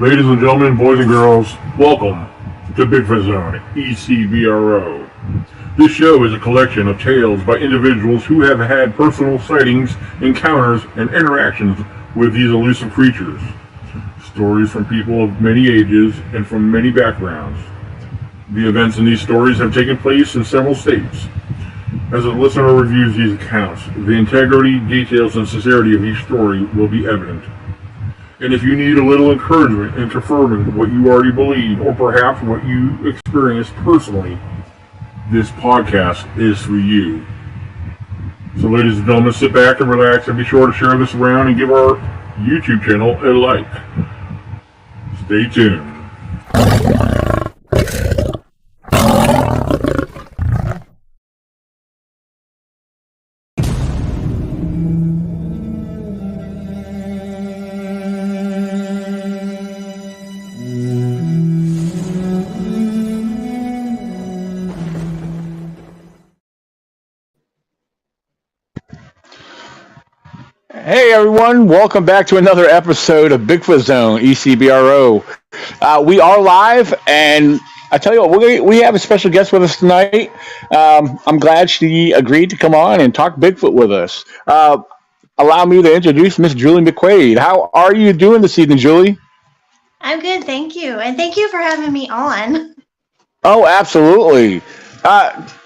Ladies and gentlemen, boys and girls, welcome to Bigfoot Zone, ECBRO. This show is a collection of tales by individuals who have had personal sightings, encounters, and interactions with these elusive creatures. Stories from people of many ages and from many backgrounds. The events in these stories have taken place in several states. As the listener reviews these accounts, the integrity, details, and sincerity of each story will be evident. And if you need a little encouragement in confirming what you already believe, or perhaps what you experienced personally, this podcast is for you. So ladies and gentlemen, sit back and relax, and be sure to share this around and give our YouTube channel a like. Stay tuned. Hey everyone, welcome back to another episode of Bigfoot Zone, ECBRO. We are live, and I tell you what, we have a special guest with us tonight. I'm glad she agreed to come on and talk Bigfoot with us. Allow me to introduce Miss Julie McQuade. How are you doing this evening, Julie? I'm good, thank you. And thank you for having me on. Oh, absolutely.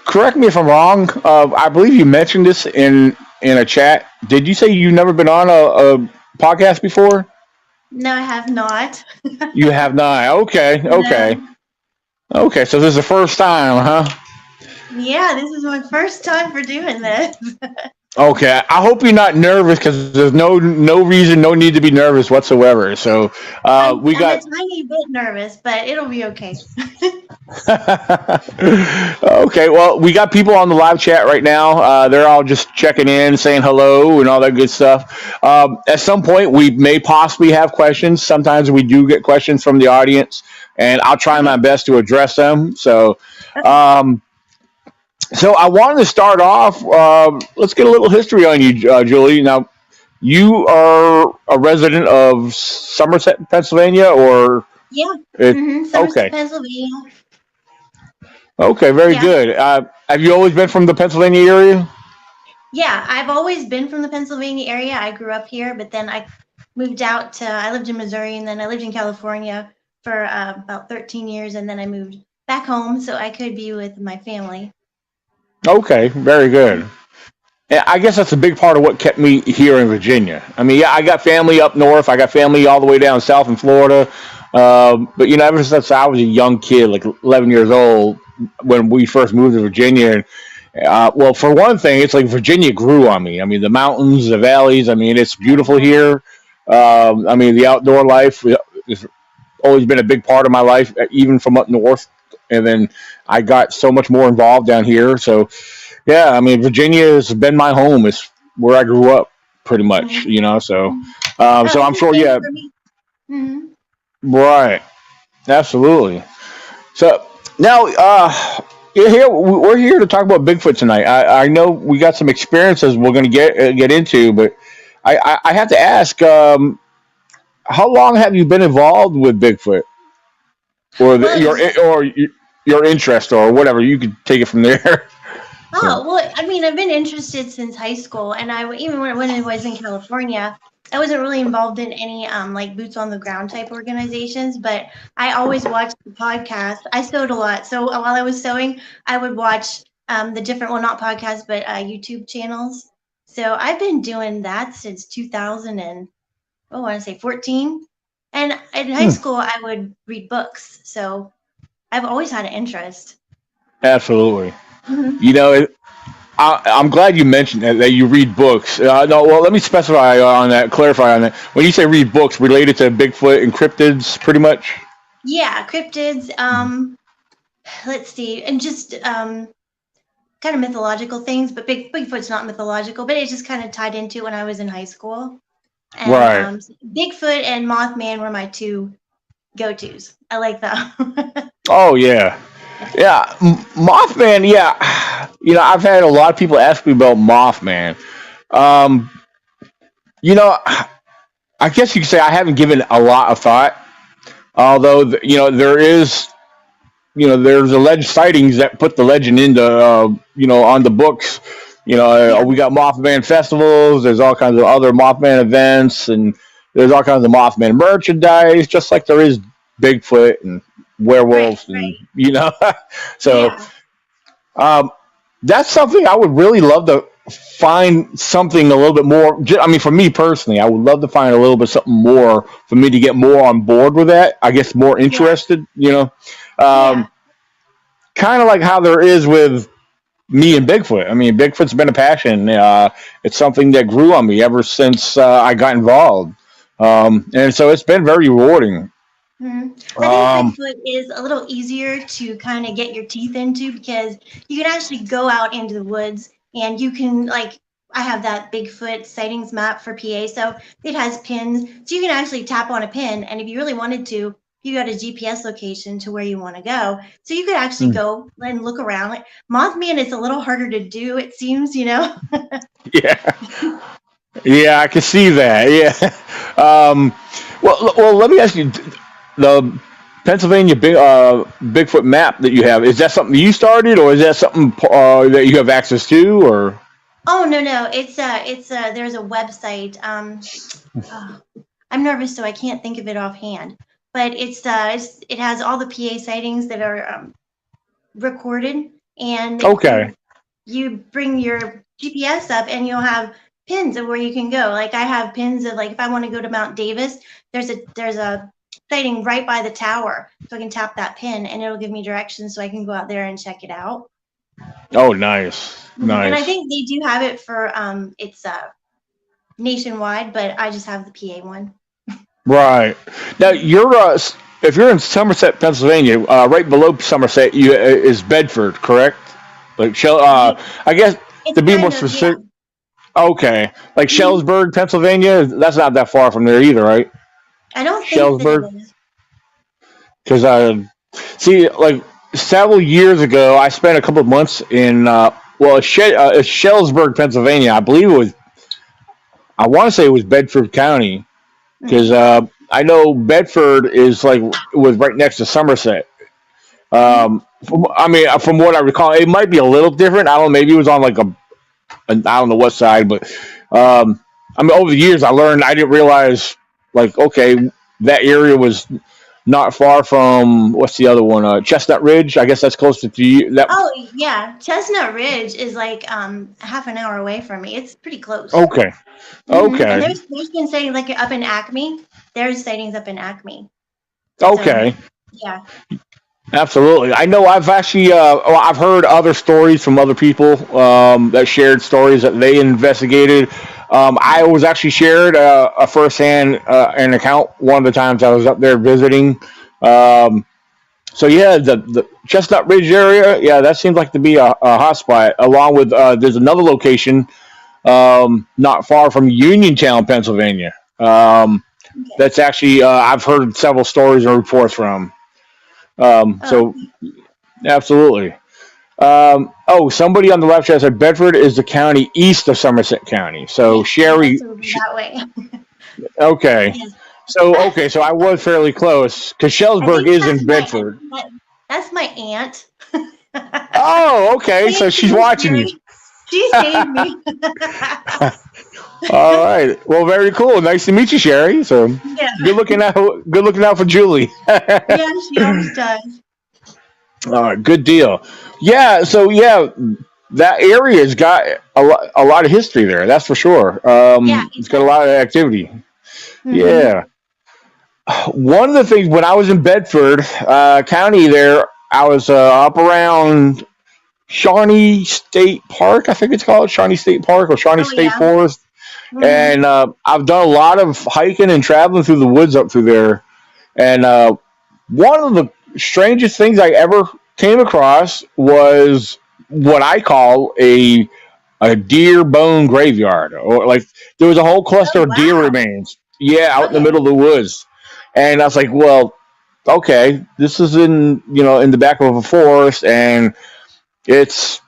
Correct me if I'm wrong. I believe you mentioned this in a chat. Did you say you've never been on a podcast before? No, I have not. You have not. Okay. No. Okay, so this is the first time, huh? Yeah, this is my first time for doing this. Okay, I hope you're not nervous, because there's no reason, no need to be nervous whatsoever. So I'm a tiny bit nervous, but it'll be okay. Okay, well, we got people on the live chat right now. They're all just checking in, saying hello, and all that good stuff. At some point, we may possibly have questions. Sometimes we do get questions from the audience, and I'll try my best to address them. So I wanted to start off. Let's get a little history on you, Julie. Now, you are a resident of Somerset, Pennsylvania, or? Yeah. Somerset, okay. Pennsylvania. Okay, very good. Have you always been from the Pennsylvania area? Yeah, I've always been from the Pennsylvania area. I grew up here, but then I moved out to, I lived in Missouri, and then I lived in California for about 13 years, and then I moved back home so I could be with my family. Okay, very good. Yeah, I guess that's a big part of what kept me here in Virginia. I mean, yeah, I got family up north. I got family all the way down south in Florida. But, ever since I was a young kid, like 11 years old, when we first moved to Virginia, well, for one thing, it's like Virginia grew on me. I mean, the mountains, the valleys, I mean, it's beautiful here. I mean, the outdoor life has always been a big part of my life, even from up north. And then I got so much more involved down here. So, yeah, I mean, Virginia has been my home. It's where I grew up, pretty much, So, so I'm sure, yeah. Right. Absolutely. So now, we're here to talk about Bigfoot tonight. I know we got some experiences we're going to get into, but I have to ask, how long have you been involved with Bigfoot, or your interest, or whatever? You could take it from there. Oh, well, I mean, I've been interested since high school, and even when I was in California, I wasn't really involved in any like boots on the ground type organizations, but I always watched the podcast. I sewed a lot, so while I was sewing, I would watch the different, well, not podcasts, but YouTube channels. So I've been doing that since 2000 and I want to say 14. And in high school, I would read books, so I've always had an interest. Absolutely. I'm glad you mentioned that you read books. No, well, let me specify on that, clarify on that. When you say read books related to Bigfoot and cryptids, pretty much? Yeah, cryptids. Let's see, and just kind of mythological things, but Bigfoot's not mythological, but it just kind of tied into when I was in high school. And, right. Bigfoot and Mothman were my two go-tos. I like that. Oh, yeah. Yeah, Mothman, yeah. I've had a lot of people ask me about Mothman. I guess you could say I haven't given a lot of thought Although there is there's alleged sightings that put the legend into on the books. Yeah, We got Mothman festivals. There's all kinds of other Mothman events, and there's all kinds of Mothman merchandise, just like there is Bigfoot and right, werewolves, and right. so Yeah, um, that's something I would really love to find something a little bit more. I mean, for me personally, I would love to find a little bit something more for me to get more on board with that. I guess more yeah, interested. yeah, Um, kind of like how there is with me and Bigfoot. I mean, Bigfoot's been a passion. It's something that grew on me ever since I got involved, and so it's been very rewarding. I think Um, Bigfoot is a little easier to kind of get your teeth into because you can actually go out into the woods and you can like I have that Bigfoot sightings map for PA, so it has pins, so you can actually tap on a pin, and if you really wanted to, you got a GPS location to where you want to go, so you could actually go and look around. Like Mothman is a little harder to do, it seems, you know. yeah, yeah, I can see that. Yeah. Well, let me ask you: the Pennsylvania Bigfoot map that you have, is that something you started, or is that something that you have access to, or? Oh no, no, it's there's a website. Oh, I'm nervous, so I can't think of it offhand. But it has all the PA sightings that are recorded, and Okay. you bring your GPS up, and you'll have pins of where you can go. Like I have pins of like if I want to go to Mount Davis, there's a sighting right by the tower, so I can tap that pin, and it'll give me directions, so I can go out there and check it out. Oh, nice, And I nice. think they do have it for it's nationwide, but I just have the PA one. Right. Now if you're in Somerset, Pennsylvania, right below Somerset, is Bedford, correct? Like Yeah, I guess it's to be more kind of, yeah. specific. Okay, like Mhm. Shellisburg, Pennsylvania. That's not that far from there either, right? I don't think that it Shellisburg, is. because see, like several years ago, I spent a couple of months in it's Shellisburg, Pennsylvania. I believe it was. I want to say it was Bedford County because Mm-hmm. I know Bedford is like was right next to Somerset. Mm-hmm. I mean, from what I recall, it might be a little different. I don't know. Maybe it was on like I don't know what side, but I mean, over the years, I learned I didn't realize like okay, that area was not far from what's the other one? Chestnut Ridge. I guess that's closer to you. That Oh yeah, Chestnut Ridge is like half an hour away from me. It's pretty close. okay, And okay, there's been sightings like up in Acme. There's sightings up in Acme. So okay. yeah. Absolutely. I know I've actually I've heard other stories from other people that shared stories that they investigated. I was actually shared a firsthand an account one of the times I was up there visiting. Um, so yeah, the Chestnut Ridge area, yeah, that seems like to be a hot spot. Along with there's another location not far from Uniontown, Pennsylvania. Okay. That's actually I've heard several stories and reports from. Oh, So absolutely. Somebody on the left chat said Bedford is the county east of Somerset County. So I guess Sherry, it would be that way. okay. Yes. So I was fairly close because I Shellisburg think is in Bedford. that's my aunt. Oh, okay. So Thank she's you, watching you. Sherry. She saved me. All right. Well, very cool. Nice to meet you, Sherry. So Yeah, good looking out for Julie. yeah, she always does. All right, good deal. Yeah, so yeah, that area's got a lot of history there. That's for sure. Yeah, it It's got a does. lot of activity. Mm-hmm. Yeah. One of the things when I was in Bedford County, there I was up around Shawnee State Park. I think it's called Shawnee State Park or Shawnee Oh State yeah. Forest. Mm-hmm. And I've done a lot of hiking and traveling through the woods up through there. And one of the strangest things I ever came across was what I call a deer bone graveyard, or like there was a whole cluster Oh of deer wow. remains. Yeah, out in the middle Okay. of the woods, and I was like, well, okay, this is in the back of a forest, and it's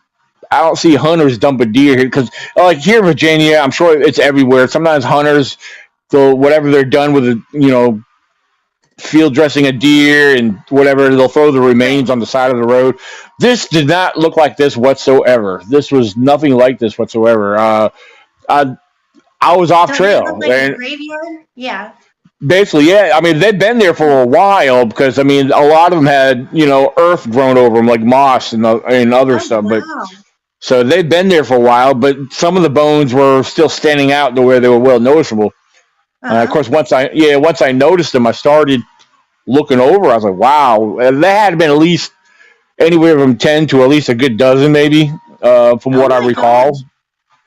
I don't see hunters dumping deer here because like here in Virginia, I'm sure it's everywhere. Sometimes hunters, so whatever they're done with, field dressing a deer and whatever. They'll throw the remains Right. on the side of the road. This did not look like this whatsoever. This was nothing like this whatsoever. I I was off Don't they look trail, like a and graveyard? Yeah. basically, yeah. I mean, they've been there for a while because I mean, a lot of them had earth grown over them, like moss and other Oh stuff. But wow. so they've been there for a while. But some of the bones were still standing out to where they were well noticeable. Of Uh-huh. course, once I noticed them, I started looking over. I was like, wow, and they had been at least anywhere from 10 to at least a good dozen, maybe, from Oh what I my recall. gosh.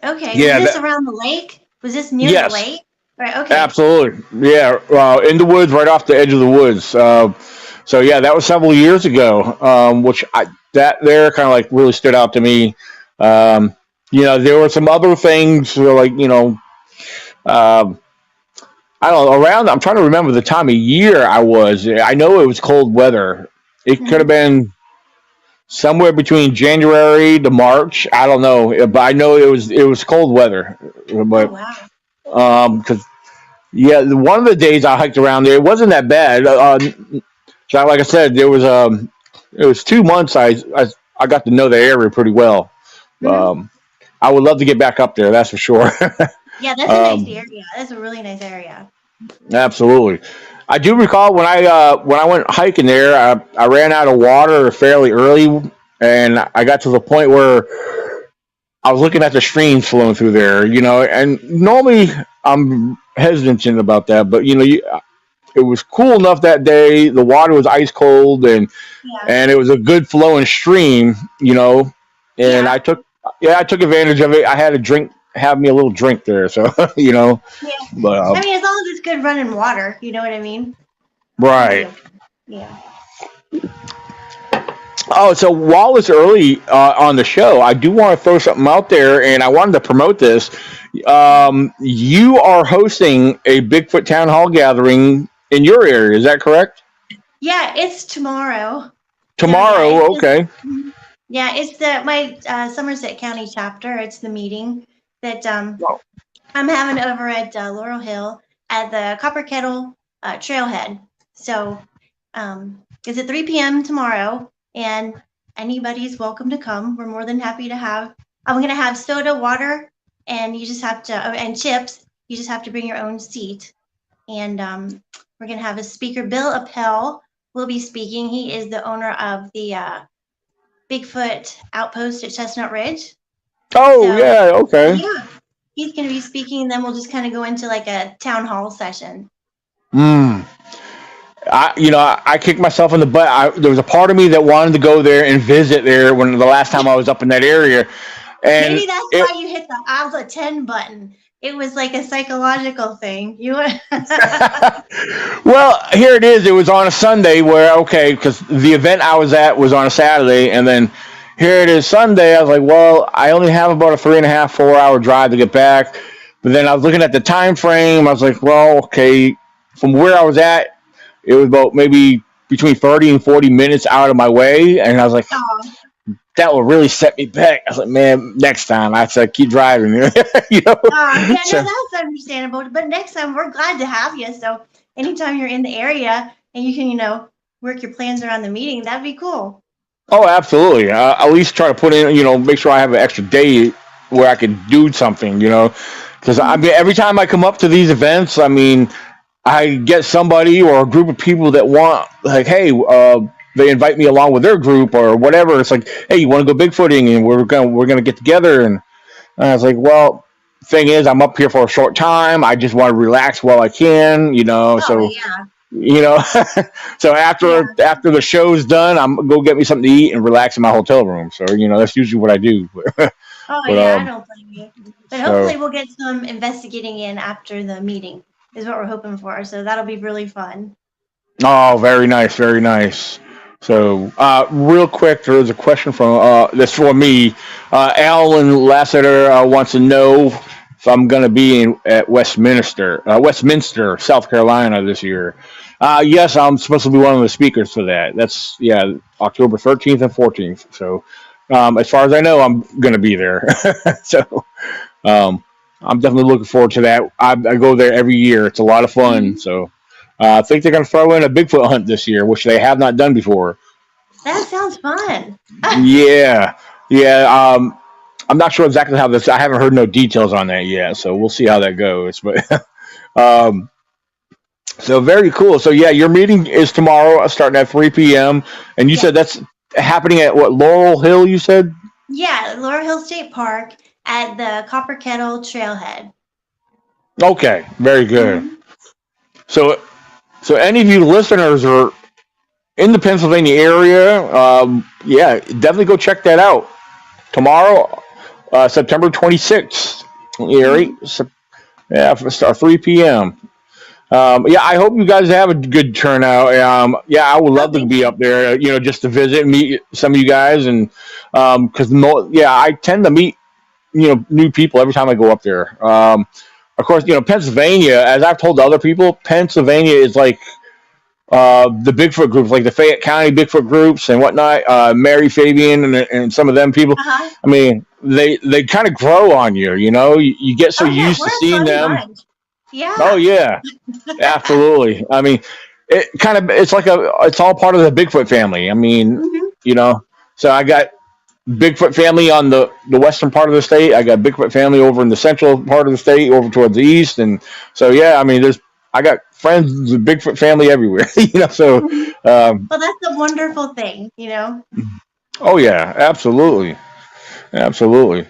Okay. Was Yeah, this around the lake? Was this near the yes, lake? Right. Okay. absolutely. Yeah, in the woods, right off the edge of the woods. So yeah, that was several years ago, which that there kind of like really stood out to me. Um, there were some other things like um, I don't know around. I'm trying to remember the time of year I was. I know it was cold weather. It could have Hmm. been somewhere between January to March. I don't know, but I know it was cold weather. Oh But wow. because yeah, one of the days I hiked around there, it wasn't that bad. So like I said, it was 2 months. I got to know the area pretty well. Hmm. Um, I would love to get back up there. That's for sure. Yeah, that's a nice um, area. That's a really nice area. Absolutely. I do recall when I went hiking there, I ran out of water fairly early, and I got to the point where I was looking at the streams flowing through there. And normally I'm hesitant about that, but it was cool enough that day. The water was ice cold, and Yeah. and it was a good flowing stream. And Yeah. I took advantage of it. I had a drink, have me a little drink there, so Yeah. but I mean, as long as it's good running water, you know what I mean? You'll be right. okay. Yeah. Oh, so while it's early on the show, I do want to throw something out there, and I wanted to promote this. You are hosting a Bigfoot town hall gathering in your area. Is that correct? Yeah, it's tomorrow. So yeah, it's Tomorrow. just Okay. mhm. Yeah, it's the my Somerset County chapter. It's the meeting that I'm having over at Laurel Hill at the Copper Kettle Trailhead. So it's at 3 p.m. tomorrow, and anybody's welcome to come. We're more than happy to have. I'm gonna have soda, water, and you just have to and chips. You just have to bring your own seat. And we're gonna have a speaker. Bill Appel will be speaking. He is the owner of the Bigfoot Outpost at Chestnut Ridge. Oh So yeah. Okay. yeah, he's going to be speaking, and then we'll just kind of go into like a town hall session. Hmm. I kicked myself in the butt. There was a part of me that wanted to go there and visit there when the last time I was up in that area, and Maybe that's it why you hit the I'll attend button. It was like a psychological thing. You well, here it is. It was on a Sunday where, okay, because the event I was at was on a Saturday, and then here it is Sunday. I was like, well, I only have about a 3.5, 4 hour drive to get back. But then I was looking at the time frame. I was like, well, okay, from where I was at, it was about maybe between 30 and 40 minutes out of my way. And I was like, oh, that will really set me back. I was like, man, next time I said, keep driving. yeah, no, So, that's understandable. But next time we're glad to have you. So anytime you're in the area and you can, work your plans around the meeting, that'd be cool. oh, absolutely. At least try to put in, make sure I have an extra day where I can do something, because I Mhm. mean, every time I come up to these events, I mean, I get somebody or a group of people that want, like, hey, they invite me along with their group or whatever. It's like, hey, you want to go bigfooting, and we're gonna get together. And I was like, well, thing is, I'm up here for a short time. I just want to relax while I can, Oh So yeah, you know so yeah. after the show's done, I'm gonna go get me something to eat and relax in my hotel room. So that's usually what I do. Oh but yeah, I don't blame you. But so hopefully we'll get some investigating in after the meeting is what we're hoping for. So that'll be really fun. oh, very nice, very nice. So real quick, there was a question from this for me. Alan Lasseter wants to know if I'm going to be at Westminster, South Carolina this year. Yes, I'm supposed to be one of the speakers for that. That's, yeah, October 13th and 14th. So as far as I know, I'm going to be there. So um, I'm definitely looking forward to that. I go there every year. It's a lot of fun. Mhm. So I think they're going to throw in a Bigfoot hunt this year, which they have not done before. That sounds fun. Yeah, yeah. I'm not sure exactly how this. I haven't heard no details on that yet, so we'll see how that goes. But um, so very cool. So yeah, your meeting is tomorrow, starting at 3 p.m. And you Yeah. said that's happening at what, Laurel Hill? You said. Yeah, Laurel Hill State Park at the Copper Kettle Trailhead. Okay, very good. Mhm. So so any of you listeners are in the Pennsylvania area, yeah, definitely go check that out tomorrow, September 26th. Mhm. Yeah, start 3 p.m. Yeah, I hope you guys have a good turnout. Yeah, I would Oh, love to thank be you. up there, just to visit and meet some of you guys. And because, yeah, I tend to meet, new people every time I go up there. Of course, Pennsylvania, as I've told other people, Pennsylvania is like the Bigfoot groups, like the Fayette County Bigfoot groups and whatnot, Mary Fabian and some of them people. Uh-huh. I mean, they kind of grow on you. You get so Oh yeah, used to we're a seeing fun them. bunch. Oh Yeah. yeah, absolutely. I mean, it's all part of the Bigfoot family. I mean, Hmm. you know, so I got Bigfoot family on the western part of the state. I got Bigfoot family over in the central part of the state, over towards the east, and so yeah. I mean, I got friends, the Bigfoot family everywhere. So Hmm. um, Well, that's a wonderful thing, oh yeah, absolutely, absolutely.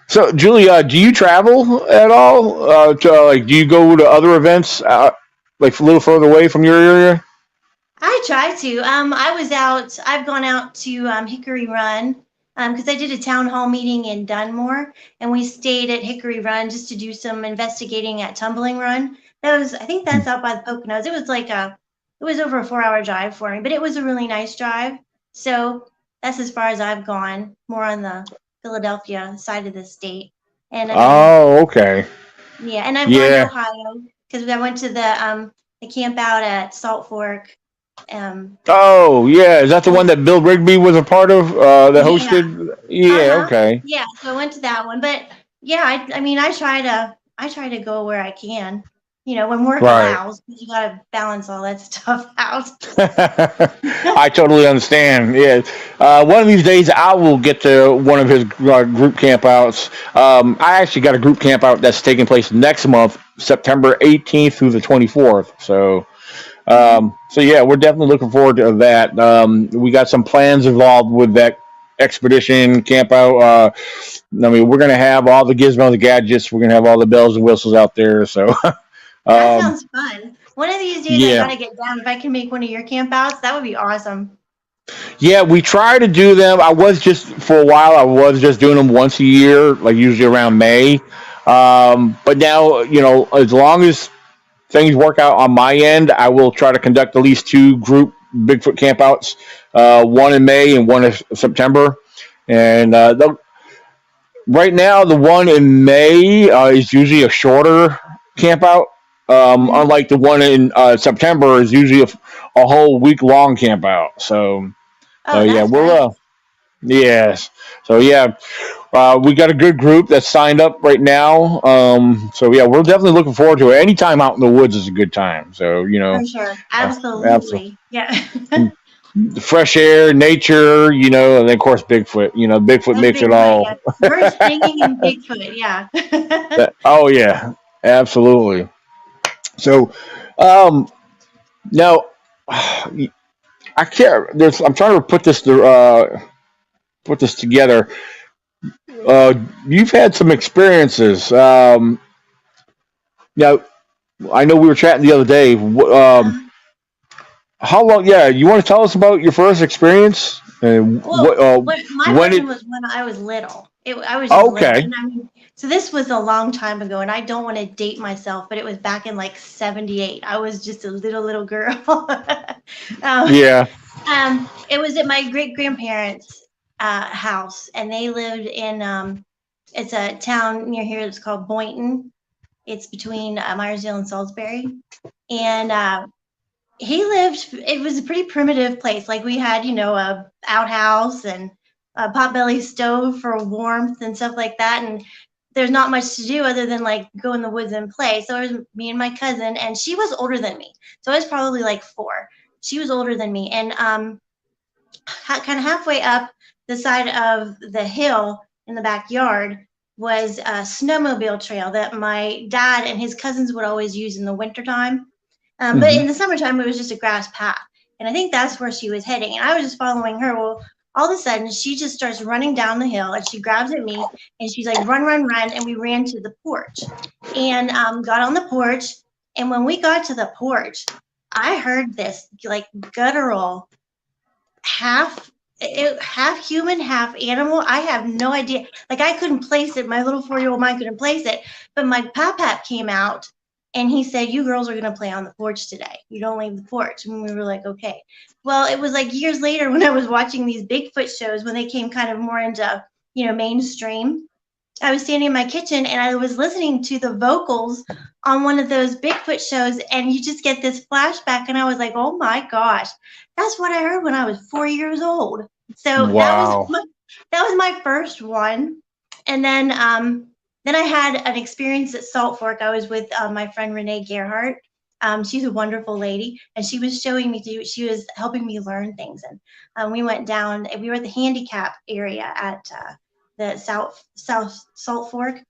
So, Julia, do you travel at all? Do you go to other events, like a little further away from your area? I try to. I was out. I've gone out to Hickory Run because I did a town hall meeting in Dunmore, and we stayed at Hickory Run just to do some investigating at Tumbling Run. I think that's out by the Poconos. It was over a 4-hour drive for me, but it was a really nice drive. So that's as far as I've gone, more on the Philadelphia side of the state. And I mean, Oh, okay. yeah, and I've gone to Yeah. Ohio because I went to the camp out at Salt Fork. Um, Oh, yeah. Is that the one that Bill Rigby was a part of? That Yeah. hosted? Yeah. Uh-huh. Okay. Yeah, so I went to that one, but yeah, I mean, I try to go where I can, when work Right. allows, 'cause you gotta balance all that stuff out. I totally understand. Yeah. One of these days, I will get to one of his group camp outs. I actually got a group camp out that's taking place next month, September 18th through the 24th. Mhm. So yeah, we're definitely looking forward to that. We got some plans involved with that expedition camp out. I mean, we're gonna have all the gizmos, the gadgets. We're gonna have all the bells and whistles out there. So, That um, sounds fun. One of these days I yeah, gotta get down. If I can make one of your camp outs, that would be awesome. yeah, we try to do them. I was just for a while. I was just doing them once a year, like usually around May. But now, as long as things work out on my end, I will try to conduct at least two group Bigfoot campouts, one in May and one in September. And right now, the one in May is usually a shorter campout. Mhm. Unlike the one in September is usually a whole week long campout. So Oh, yeah, that's nice. yes. So yeah, we got a good group that's signed up right now. So yeah, we're definitely looking forward to it. Any time out in the woods is a good time. So For sure. absolutely, Absolutely. Yeah. fresh air, nature, and then of course Bigfoot. Bigfoot And makes it Bigfoot, all. yeah. Birds singing and Bigfoot, yeah. Oh yeah, absolutely. So um, now I can't. I'm trying to put this together. You've had some experiences. Now I know we were chatting the other day. How long? Yeah, you want to tell us about your first experience and Well, what my when first it? one was when I was little. I was just little, Okay, and I mean, so this was a long time ago, and I don't want to date myself, but it was back in like '78. I was just a little girl. um, yeah. it was at my great grandparents' house, and they lived in it's a town near here that's called Boynton. It's between Myersdale and Salisbury, and he lived. It was a pretty primitive place. Like we had, a outhouse and a potbelly stove for warmth and stuff like that. And there's not much to do other than like go in the woods and play. So it was me and my cousin, and she was older than me. So I was probably like 4. She was older than me. And kind of halfway up the side of the hill in the backyard was a snowmobile trail that my dad and his cousins would always use in the wintertime. But Hmm. in the summertime, it was just a grass path. And I think that's where she was heading. And I was just following her. Well, all of a sudden, she just starts running down the hill and she grabs at me and she's like, run, run, run. And we ran to the porch and got on the porch. And when we got to the porch, I heard this like guttural half half human, half animal. I have no idea. Like I couldn't place it. My little 4-year-old mind couldn't place it. But my pap came out and he said, "You girls are gonna play on the porch today. You don't leave the porch." And we were like, "Okay." Well, it was like years later when I was watching these Bigfoot shows when they came kind of more into mainstream. I was standing in my kitchen and I was listening to the vocals on one of those Bigfoot shows, and you just get this flashback, and I was like, "Oh my gosh, that's what I heard when I was 4 years old." So Wow. that was my first one, and then I had an experience at Salt Fork. I was with my friend Renee Gerhardt. She's a wonderful lady, and she was showing me she was helping me learn things, and we went down. And we were at the handicap area at the South Salt Fork,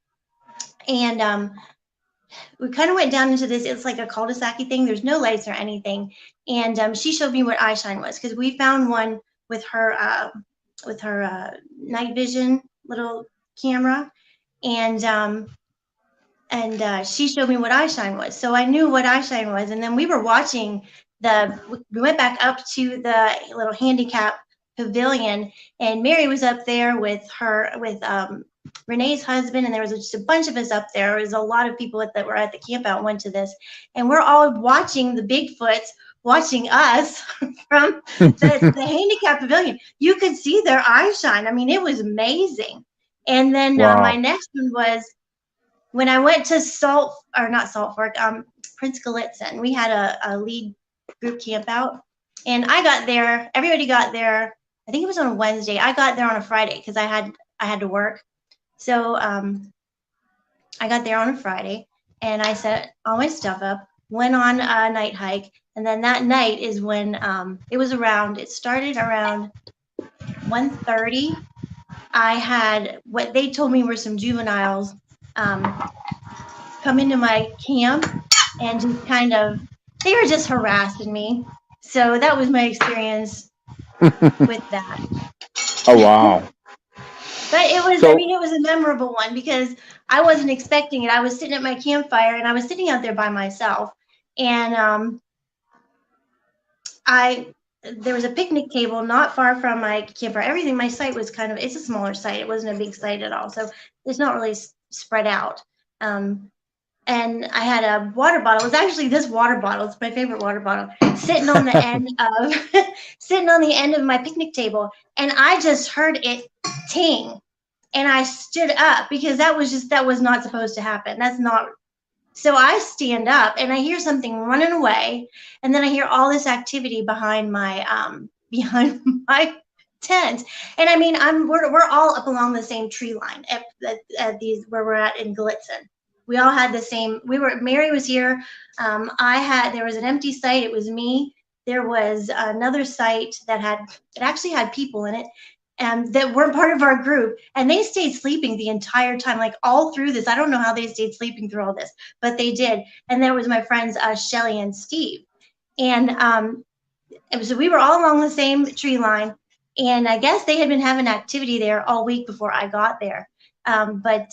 and we kind of went down into this. It's like a cul-de-sac thing. There's no lights or anything, and she showed me what eyeshine was because we found one with her night vision little camera, and she showed me what eyeshine was. So I knew what eyeshine was, and then we were watching we went back up to the little handicap pavilion, and Mary was up there with Renee's husband, and there was just a bunch of us up there. There was a lot of people that were at the camp out went to this, and we're all watching the Bigfoots watching us from the handicap pavilion. You could see their eyeshine. I mean, it was amazing. And then my Wow. next one was when I went to not Salt Fork, Prince Gallitzin. We had a lead group camp out, and I got there. Everybody got there. I think it was on a Wednesday. I got there on a Friday because I had to work. So I got there on a Friday, and I set all my stuff up. Went on a night hike, and then that night is when it started around 1:30. I had what they told me were some juveniles come into my camp and just they were just harassing me. So that was my experience with that. Oh, wow. But So, it was a memorable one because I wasn't expecting it. I was sitting at my campfire and I was sitting out there by myself. And there was a picnic table not far from my campfire. My site was it's a smaller site. It wasn't a big site at all. So it's not really spread out. And I had a water bottle. It was actually this water bottle. It's my favorite water bottle, sitting on the end of my picnic table, and I just heard it ting, and I stood up because that was not supposed to happen. That's not. So I stand up and I hear something running away, and then I hear all this activity behind my tent. And I mean, we're all up along the same tree line at these where we're at in Gallitzin. We all had the same. Mary was here. There was an empty site. It was me. There was another site it actually had people in it, and that weren't part of our group, and they stayed sleeping the entire time, like all through this. I don't know how they stayed sleeping through all this, but they did. And there was my friends Shelly and Steve, and so we were all along the same tree line, and I guess they had been having activity there all week before I got there. But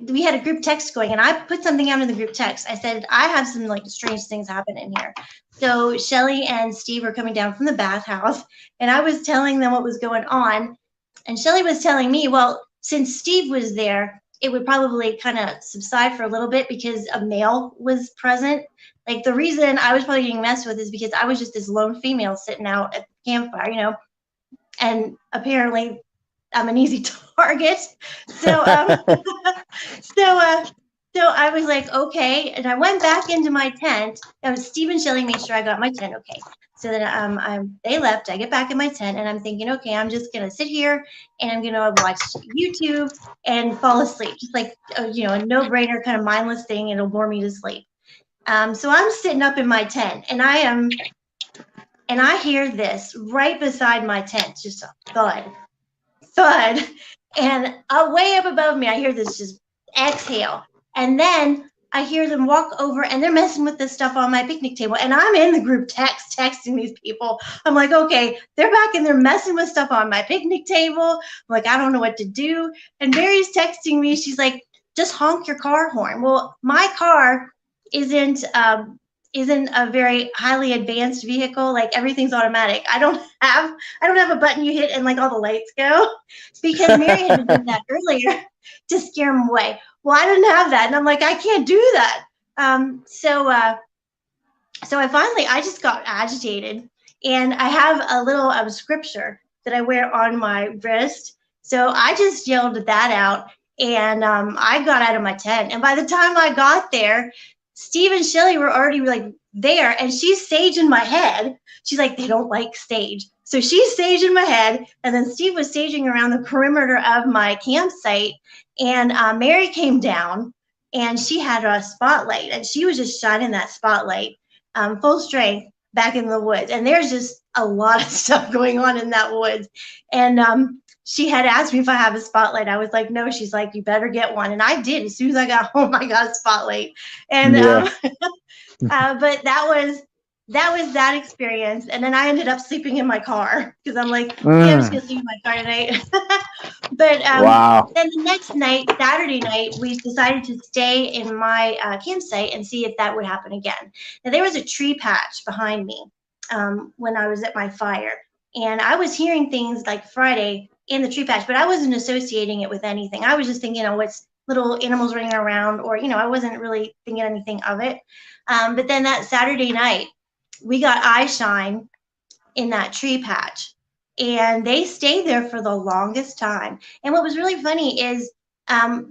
we had a group text going, and I put something out in the group text. I said, I have some like strange things happen in here. So Shelly and Steve were coming down from the bathhouse, and I was telling them what was going on. And Shelly was telling me, well, since Steve was there, it would probably kind of subside for a little bit because a male was present. Like the reason I was probably getting messed with is because I was just this lone female sitting out at the campfire, and apparently I'm an easy target. So, so So I was like, okay. And I went back into my tent. That was Steve and Shelly made sure I got my tent okay. So then they left. I get back in my tent and I'm thinking, okay, I'm just going to sit here and I'm going to watch YouTube and fall asleep. Just like, a no brainer kind of mindless thing. It'll bore me to sleep. So I'm sitting up in my tent and I hear this right beside my tent, just a thud, thud. And way up above me, I hear this just exhale. And then I hear them walk over and they're messing with this stuff on my picnic table. And I'm in the group text, texting these people. I'm like, okay, they're back and they're messing with stuff on my picnic table. I'm like, I don't know what to do. And Mary's texting me. She's like, just honk your car horn. Well, my car isn't a very highly advanced vehicle. Like everything's automatic. I don't have a button you hit and like all the lights go, because Mary had done that earlier to scare them away. Well, I didn't have that, and I'm like, I can't do that. So I just got agitated, and I have a little scripture that I wear on my wrist. So I just yelled that out, and I got out of my tent. And by the time I got there, Steve and Shelly were already like there, and she's saging my head. She's like, they don't like sage. So she's saging my head, and then Steve was saging around the perimeter of my campsite. And Mary came down, and she had a spotlight, and she was just shining that spotlight full strength back in the woods. And there's just a lot of stuff going on in that woods. And she had asked me if I have a spotlight. I was like, no. She's like, you better get one. And I did. As soon as I got home, I got a spotlight. And Yeah. but that was that experience. And then I ended up sleeping in my car because I'm like, yeah, I'm just gonna sleep in my car tonight. But Wow. then the next night, Saturday night, we decided to stay in my campsite and see if that would happen again. Now there was a tree patch behind me when I was at my fire, and I was hearing things like Friday in the tree patch, but I wasn't associating it with anything. I was just thinking, what's little animals running around, or I wasn't really thinking anything of it. But then that Saturday night, we got eye shine in that tree patch, and they stayed there for the longest time. And what was really funny is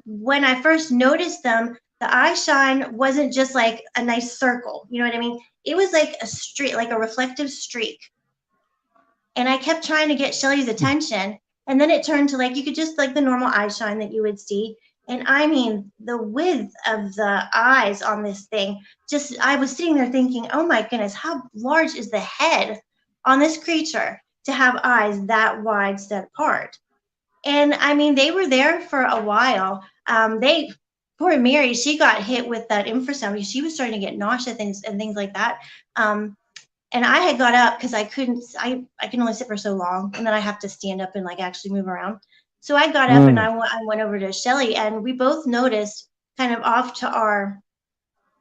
when I first noticed them, the eye shine wasn't just like a nice circle. You know what I mean? It was like a streak, like a reflective streak. And I kept trying to get Shelly's attention. And then it turned to like, you could just like the normal eye shine that you would see. And I mean, the width of the eyes on this thing, I was sitting there thinking, oh my goodness, how large is the head on this creature to have eyes that wide set apart? And I mean, they were there for a while. Poor Mary, she got hit with that infrasound. She was starting to get nausea and things like that. And I had got up because I can only sit for so long, and then I have to stand up and like actually move around. So I got up and I went over to Shelly, and we both noticed kind of off to our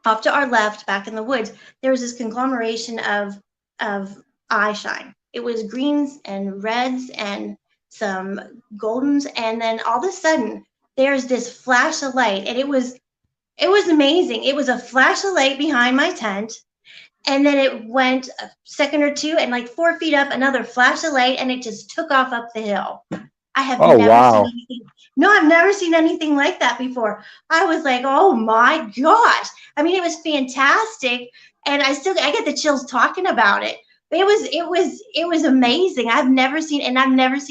left back in the woods, there was this conglomeration of eye shine. It was greens and reds and some goldens, and then all of a sudden there's this flash of light, and it was amazing. It was a flash of light behind my tent. And then it went a second or two, and like 4 feet up, another flash of light, and it just took off up the hill. I have Oh, never wow. seen anything. No, I've never seen anything like that before. I was like, oh my gosh. I mean, it was fantastic. And I get the chills talking about it. But it was amazing. I've never seen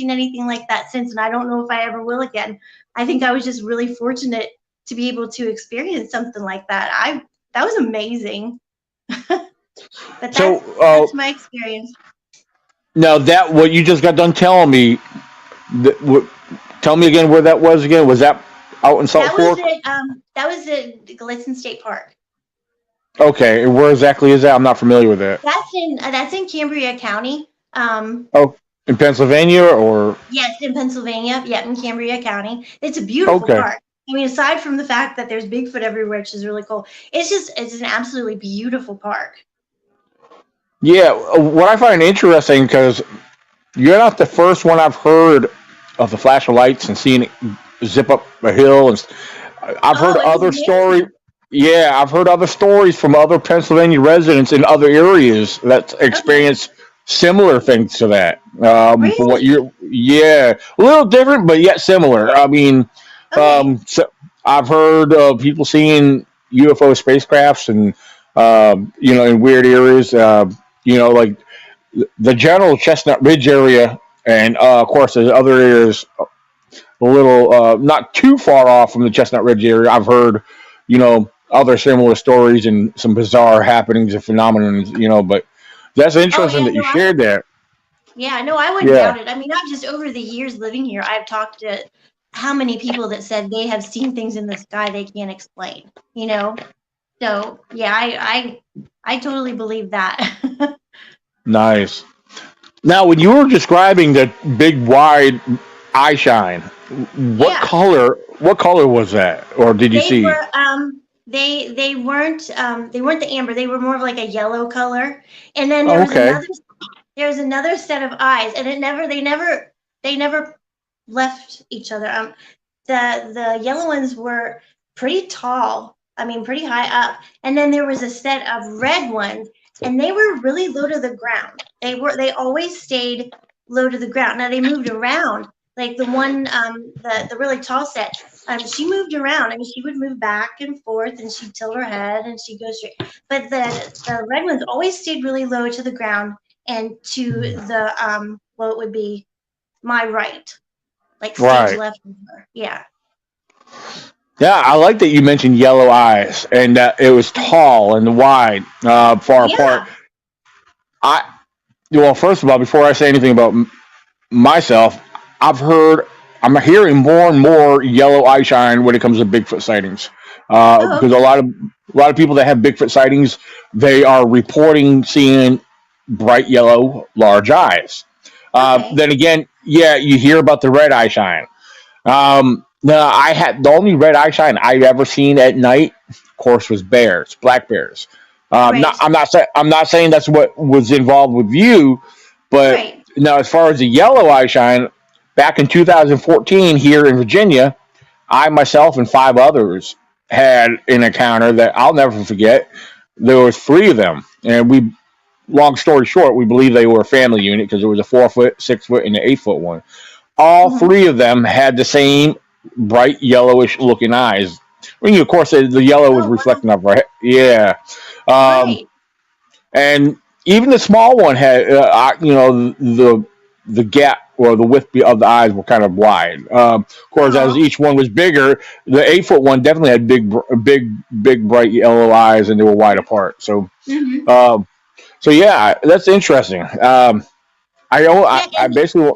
anything like that since, and I don't know if I ever will again. I think I was just really fortunate to be able to experience something like that. That was amazing. But that's my experience. Now that what you just got done telling me, tell me again where that was again. Was that out in Salt Fork? That was at Galitzin State Park. Okay, and where exactly is that? I'm not familiar with that. That's in Cambria County. Oh, in Pennsylvania, or? Yes, in Pennsylvania. Yeah, in Cambria County. It's a beautiful park. I mean, aside from the fact that there's Bigfoot everywhere, which is really cool, it's an absolutely beautiful park. Yeah, what I find interesting, because you're not the first one I've heard of the flash of lights and seeing it zip up a hill, and I've heard other stories. Yeah, I've heard other stories from other Pennsylvania residents in other areas that experience similar things to that. Really? From what a little different, but yet similar. I mean, so I've heard of people seeing UFO spacecrafts and in weird areas. Like the general Chestnut Ridge area, and of course there's other areas a little not too far off from the Chestnut Ridge area. I've heard other similar stories and some bizarre happenings and phenomena. But that's Oh interesting yeah, that you no, shared that. I wouldn't Yeah, doubt it. I mean, not just over the years living here, I've talked to how many people that said they have seen things in the sky they can't explain. So yeah, I totally believe that. nice. Now, when you were describing the big wide eye shine, what Yeah, color? What color was that, or did you they see? were they weren't the amber. They were more of like a yellow color. And then Oh, okay, there was another set of eyes, and they never left each other. The yellow ones were pretty tall. I mean, pretty high up. And then there was a set of red ones, and they were really low to the ground. They always stayed low to the ground. Now they moved around. Like the one, the really tall set, she moved around. I mean, she would move back and forth, and she'd tilt her head, and she'd go straight. But the red ones always stayed really low to the ground and to the what would be my right, like stage right. left of her. Yeah. Yeah, I like that you mentioned yellow eyes and that it was tall and wide, far apart. Yeah. I well, first of all, before I say anything about myself, I've heard I'm hearing more and more yellow eye shine when it comes to Bigfoot sightings. Oh, Because a lot of people that have Bigfoot sightings, they are reporting seeing bright yellow large eyes. okay. Then again, yeah, you hear about the red eye shine. No, I had the only red eye shine I've ever seen at night, of course, was bears, black bears. Right. I'm not saying that's what was involved with you, but Right. now as far as the yellow eye shine, back in 2014 here in Virginia, I myself and five others had an encounter that I'll never forget. There was three of them, and we, long story short, we believe they were a family unit because there was a 4 foot, 6 foot, and an 8 foot one. All Hmm. three of them had the same bright yellowish looking eyes. I mean, of course, the yellow was Oh, wow. reflecting off right. Yeah, um, Right. and even the small one had, the gap or the width of the eyes were kind of wide. Of course, as Oh. each one was bigger, the 8 foot one definitely had big, bright yellow eyes, and they were wide apart. Hmm. Um, so yeah, that's interesting. Yeah. I basically.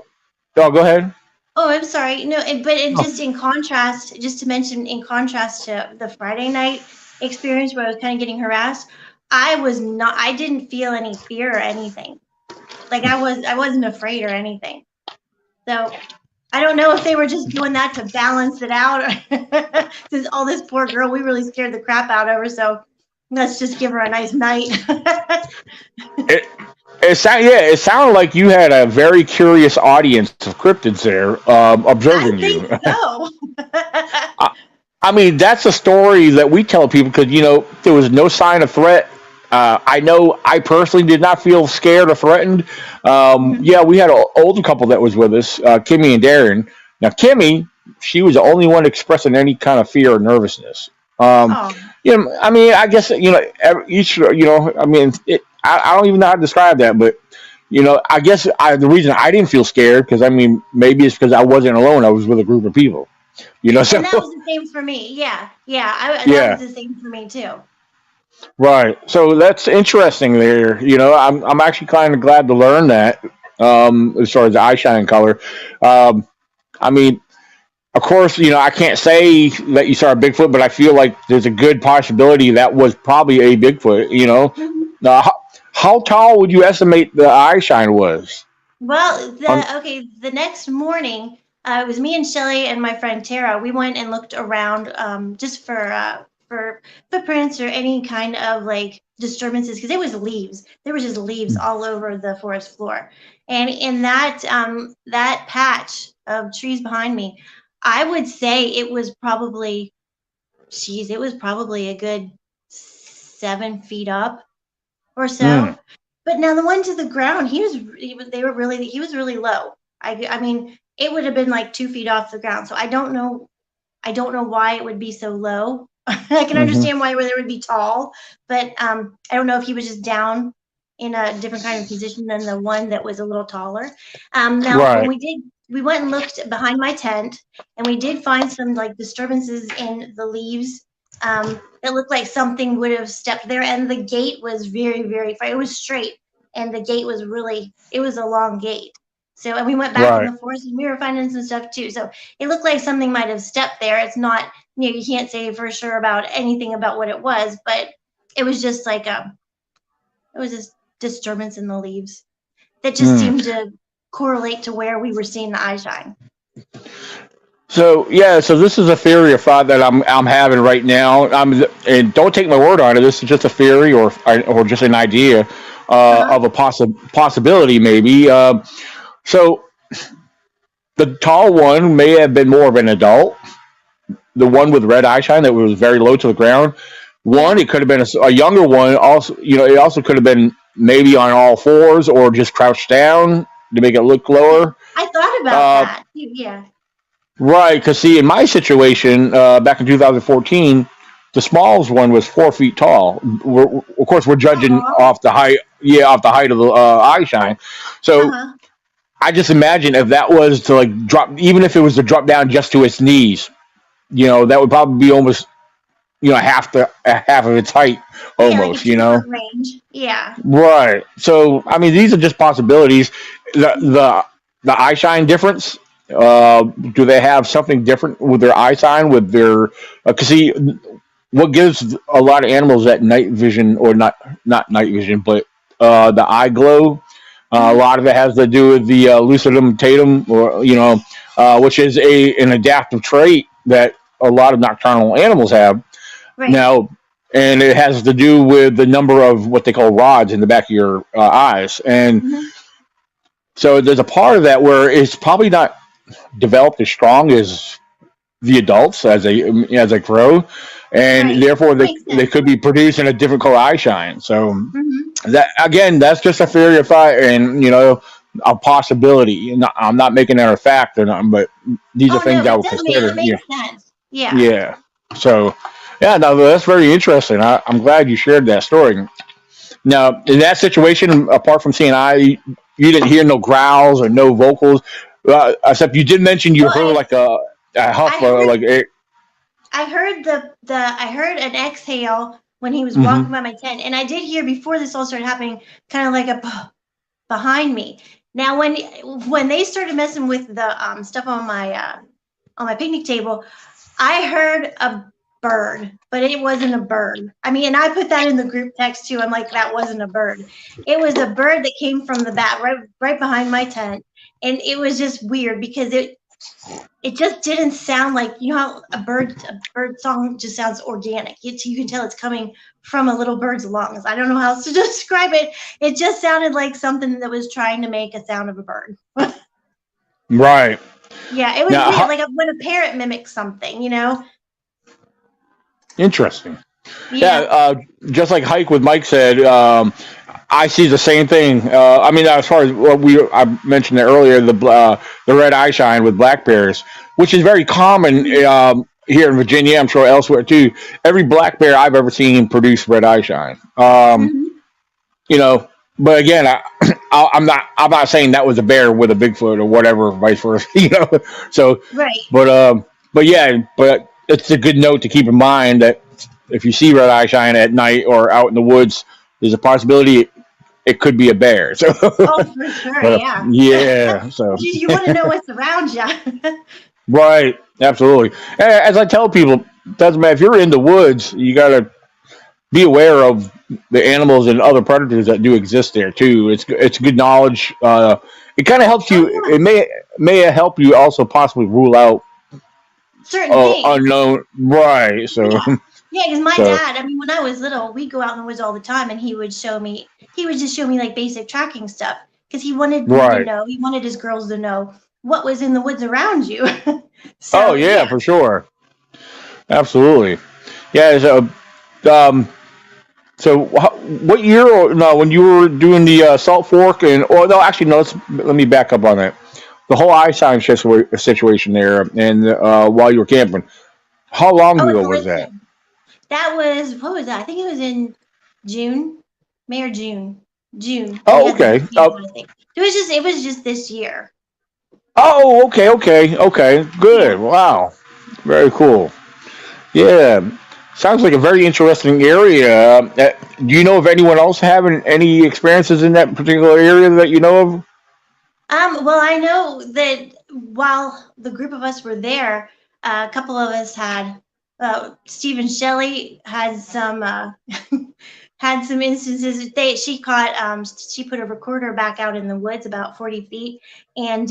Oh, go ahead. Oh, I'm sorry. No, but Oh, just in contrast, just to mention, in contrast to the Friday night experience where I was kind of getting harassed, I didn't feel any fear or anything. Like I wasn't afraid or anything. So I don't know if they were just doing that to balance it out. Since all this poor girl, we really scared the crap out of her. So let's just give her a nice night. it it sounded like you had a very curious audience of cryptids there I observing think you. so. I, I mean, that's a story that we tell people because there was no sign of threat. I know I personally did not feel scared or threatened. Mhm. Yeah, we had an older couple that was with us, Kimmy and Darren. Now, Kimmy, she was the only one expressing any kind of fear or nervousness. Um, Oh, I mean, I guess each, I mean, I don't even know how to describe that, but I guess the reason I didn't feel scared because I mean, maybe it's because I wasn't alone. I was with a group of people. So and that was the same for me. Yeah, yeah. That was yeah. the same for me too. Right. So that's interesting there. I'm actually kind of glad to learn that as far as the eye shine color. Um, I mean, of course, I can't say that you saw a Bigfoot, but I feel like there's a good possibility that was probably a Bigfoot. Mhm. How tall would you estimate the eye shine was? Well, On, the next morning, it was me and Shelly and my friend Tara. We went and looked around just for footprints or any kind of like disturbances because it was leaves. There were just leaves all over the forest floor, and in that patch of trees behind me, I would say it was probably a good 7 feet up or mm, so. But now the one to the ground, he was really low. I mean, it would have been like 2 feet off the ground. So I don't know I don't know why it would be so low. I can Hmm. understand why there would be tall, but I don't know if he was just down in a different kind of position than the one that was a little taller. Now, when Right. we went and looked behind my tent, and we did find some like disturbances in the leaves. It looked like something would have stepped there, and the gate was very, very far. It was straight, and the gate was really, it was a long gate. So, and we went back in Right. the forest, and we were finding some stuff too. So it looked like something might have stepped there. It's not, you can't say for sure about anything about what it was, but it was just like it was this disturbance in the leaves that just Mm. seemed to correlate to where we were seeing the eye shine. So yeah, so this is a theory of thought that I'm having right now. And don't take my word on it. This is just a theory or just an idea Uh-huh. of a possibility maybe. So the tall one may have been more of an adult. The one with red eye shine that was very low to the ground. One, Yeah. it could have been a younger one. Also, it also could have been maybe on all fours or just crouched down to make it look lower. I thought about Uh, that. Yeah. right, because see, in my situation back in 2014, the Smalls one was 4 feet tall. Of course, we're judging Oh. off the height, off the height of the eye shine. So Uh-huh. I just imagine if that was to like drop, even if it was to drop down just to its knees, that would probably be almost half of its height Yeah, like a almost. 2 foot range. Yeah. Right. So I mean, these are just possibilities. The eye shine difference. Do they have something different with their eye shine? With their because see, what gives a lot of animals that night vision or not night vision, but the eye glow. A Hmm. lot of it has to do with the lucidum tatum, or which is an adaptive trait that a lot of nocturnal animals have. Right. Now, and it has to do with the number of what they call rods in the back of your eyes. And Hmm. so there's a part of that where it's probably not developed as strong as the adults as they grow, and Right. therefore Makes they sense. could be producing a different color eye shine. So Hmm. that again, that's just a theory of thought, and a possibility. I'm not making that a fact or nothing, but these are Oh no, things I it would does make consider. it Yeah, makes sense. Yeah. yeah. So yeah, no, that's very interesting. I'm glad you shared that story. Now, in that situation, apart from seeing eye, you didn't hear no growls or no vocals, except you did mention you Well, heard like a I huff, heard like it. I heard I heard an exhale when he was Hmm. walking by my tent, and I did hear before this all started happening, kind of like behind me. Now, when they started messing with the stuff on my picnic table, I heard a bird, but it wasn't a bird. I mean, and I put that in the group text too. I'm like, that wasn't a bird. It was a bird that came from the back, right behind my tent, and it was just weird because it just didn't sound like, how a bird song just sounds organic. You can tell it's coming from a little bird's lungs. I don't know how else to describe it. It just sounded like something that was trying to make a sound of a bird. Right. Yeah, it was Now, weird, like when a parrot mimics something. interesting. Yeah, Yeah. just like Hike with Mike said, I see the same thing. I mean, as far as what I mentioned it earlier, the red eye shine with black bears, which is very common here in Virginia. I'm sure elsewhere too. Every black bear I've ever seen produce red eye shine. Hmm. You know, but again, I'm not saying that was a bear with a Bigfoot or whatever, vice versa. So, Right. but yeah, but it's a good note to keep in mind that if you see red eye shine at night or out in the woods, there's a possibility it could be a bear. So, Oh, for sure. but Yeah. yeah, so You want to know what's around you. right, absolutely. As I tell people, doesn't matter if you're in the woods, you gotta be aware of the animals and other predators that do exist there too. It's good knowledge. It kind of helps Oh you. yeah, It may help you also possibly rule out certain things. unknown. Right. So Yeah. Yeah, because my so dad, I mean, when I was little, we'd go out in the woods all the time, and he would just show me like basic tracking stuff because he wanted me to right. know, he wanted his girls to know what was in the woods around you. Oh So yeah, yeah. for sure. Absolutely. Yeah. Um, what year? Or, no, when you were doing the Salt Fork or no, actually no. Let me back up on that. The whole eye sign situation there, and while you were camping. How long Oh, ago it's was that? Listen. That was what was that? I think it was in June, May or June. June. We Oh, had the okay. volcano, I think. It was just this year. Okay. Yeah. Good. Wow. Very cool. Yeah. Sounds like a very interesting area. Do you know of anyone else having any experiences in that particular area that you know of? Well, I know that while the group of us were there, a couple of us had. Stephen Shelley had some had some instances. She caught. She put a recorder back out in the woods about 40 feet, and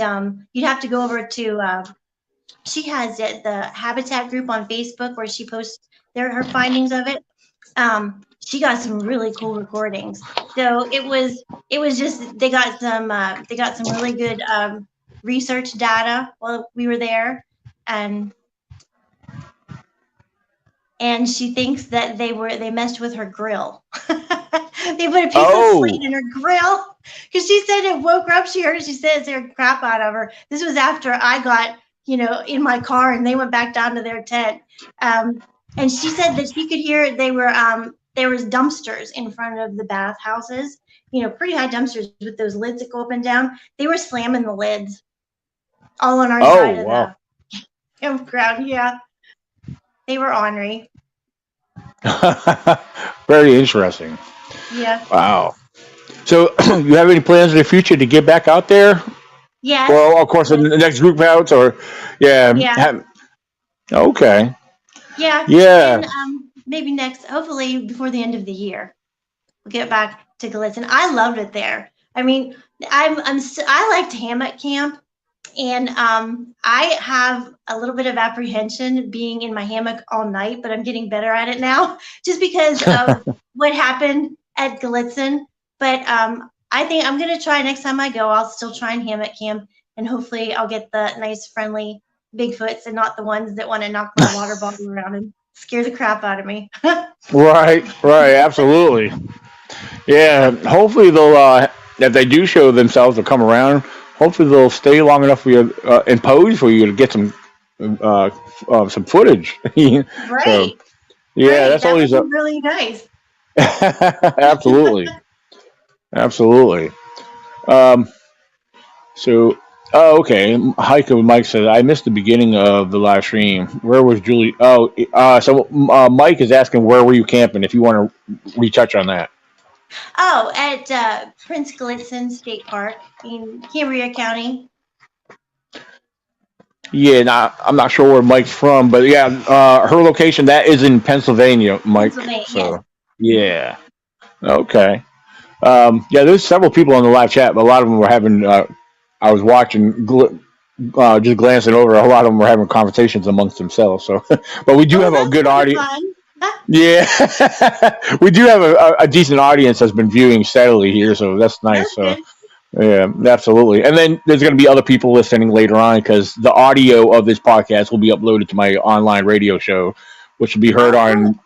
you'd have to go over to. She has the Habitat group on Facebook where she posts her findings of it. She got some really cool recordings. So it was just they got some really good research data while we were there, and she thinks that they messed with her grill. They put a piece of slate Oh, in her grill because she said it woke her up. She said it scared crap out of her. This was after I got in my car and they went back down to their tent. And she said that she could hear there was dumpsters in front of the bathhouses. Pretty high dumpsters with those lids that go up and down. They were slamming the lids all on our oh, side of wow. the campground. Yeah, they were ornery. Very interesting. Yeah. Wow. So, you have any plans in the future to get back out there? Yes. Well, of course, in the next group out, or yeah. Yeah. Okay. Yeah. Yeah. And maybe next, hopefully before the end of the year, we'll get back to Gallitzin. I loved it there. I mean, I liked hammock camp, and I have a little bit of apprehension being in my hammock all night, but I'm getting better at it now, just because of what happened at Gallitzin. But I think I'm gonna try next time I go. I'll still try and hammock camp, and hopefully I'll get the nice, friendly Bigfoots and not the ones that want to knock my water bottle around and scare the crap out of me. Right. Absolutely. Yeah. Hopefully they'll, if they do show themselves or come around, hopefully they'll stay long enough for you, and pose for you to get some footage. So Right, yeah, right. that's That would always be a really nice. absolutely, absolutely. Um, so, oh, okay. Heiko Mike said, I missed the beginning of the live stream. Where was Julie? Oh, Mike is asking, where were you camping? If you want to retouch on that. Oh, at Prince Gallitzin State Park in Cambria County. Yeah, I'm not sure where Mike's from, but yeah, her location, that is in Pennsylvania, Mike. Pennsylvania, yes. So, yeah. Okay. Yeah, there's several people on the live chat, but a lot of them were having, I was watching, just glancing over, a lot of them were having conversations amongst themselves. So, but we do Oh, have a that's good really audience. fun. Yeah, we do have a decent audience that's been viewing steadily here, so that's nice. That's So, good. yeah, absolutely. And then there's going to be other people listening later on because the audio of this podcast will be uploaded to my online radio show, which will be heard Oh, cool. on.